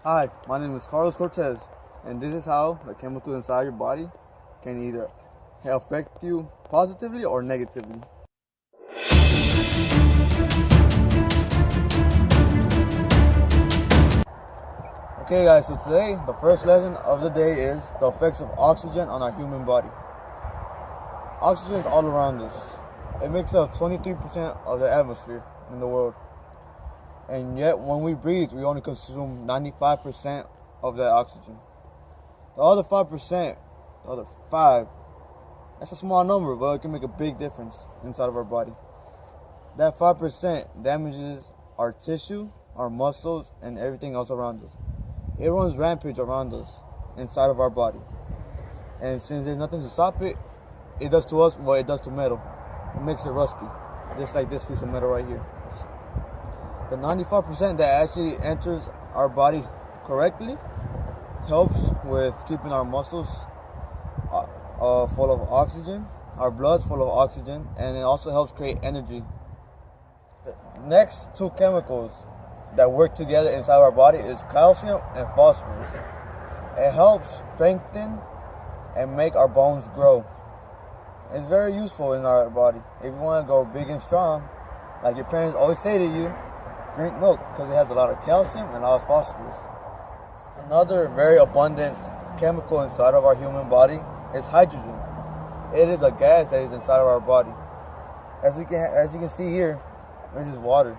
Hi, my name is Carlos Cortez, and this is how the chemicals inside your body can either affect you positively or negatively. Okay guys, so today the first lesson of the day is the effects of oxygen on our human body. Oxygen is all around us. It makes up 23% of the atmosphere in the world. And yet when we breathe, we only consume 95% of that oxygen. The other 5%, the other 5, that's a small number, but it can make a big difference inside of our body. That 5% damages our tissue, our muscles, and everything else around us. It runs rampage around us, inside of our body. And since there's nothing to stop it, it does to us what it does to metal. It makes it rusty, just like this piece of metal right here. The 95% that actually enters our body correctly helps with keeping our muscles full of oxygen, our blood full of oxygen, and it also helps create energy. The next two chemicals that work together inside our body is calcium and phosphorus. It helps strengthen and make our bones grow. It's very useful in our body. If you want to go big and strong, like your parents always say to you, drink milk because it has a lot of calcium and a lot of phosphorus. Another very abundant chemical inside of our human body is hydrogen. It is a gas that is inside of our body. As you can see here, this is water.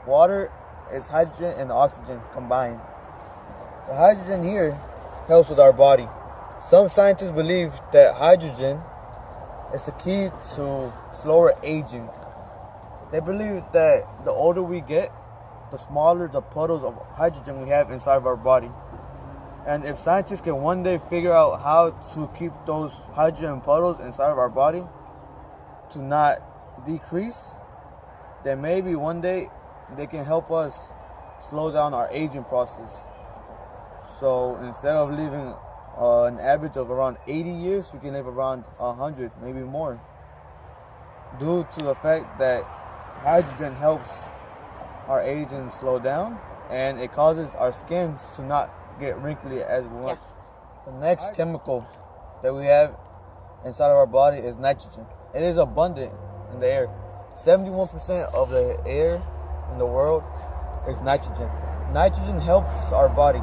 Water is hydrogen and oxygen combined. The hydrogen here helps with our body. Some scientists believe that hydrogen is the key to slower aging. They believe that the older we get, the smaller the puddles of hydrogen we have inside of our body. And if scientists can one day figure out how to keep those hydrogen puddles inside of our body to not decrease, then maybe one day they can help us slow down our aging process. So instead of living an average of around 80 years, we can live around 100, maybe more. Due to the fact that hydrogen helps our aging slow down, and it causes our skin to not get wrinkly as much. The next chemical that we have inside of our body is nitrogen. It is abundant in the air. 71% of the air in the world is nitrogen. Nitrogen helps our body.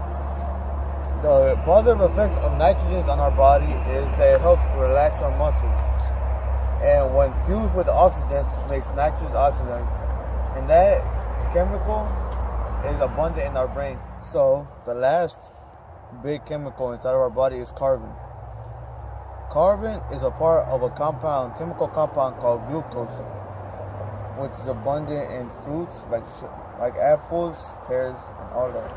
The positive effects of nitrogen on our body is that it helps relax our muscles. And when fused with oxygen, it makes nitrous oxide. And that chemical is abundant in our brain. So the last big chemical inside of our body is carbon. Carbon is a part of a chemical compound called glucose, which is abundant in fruits like apples, pears, and all that.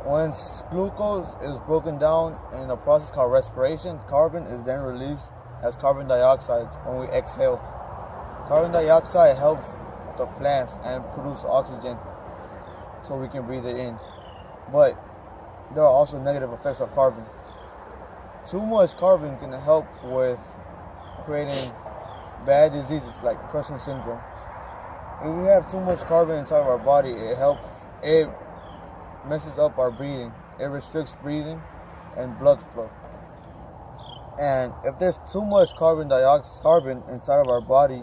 When glucose is broken down in a process called respiration, carbon is then released as carbon dioxide when we exhale. Carbon dioxide helps the plants and produce oxygen so we can breathe it in. But there are also negative effects of carbon. Too much carbon can help with creating bad diseases like Cushing syndrome. If we have too much carbon inside of our body, it messes up our breathing. It restricts breathing and blood flow. And if there's too much carbon inside of our body,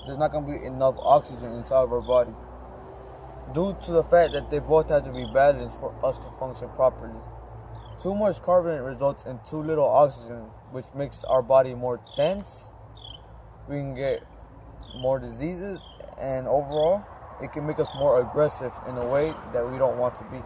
there's not going to be enough oxygen inside of our body. Due to the fact that they both have to be balanced for us to function properly. Too much carbon results in too little oxygen, which makes our body more tense. We can get more diseases, and overall, it can make us more aggressive in a way that we don't want to be.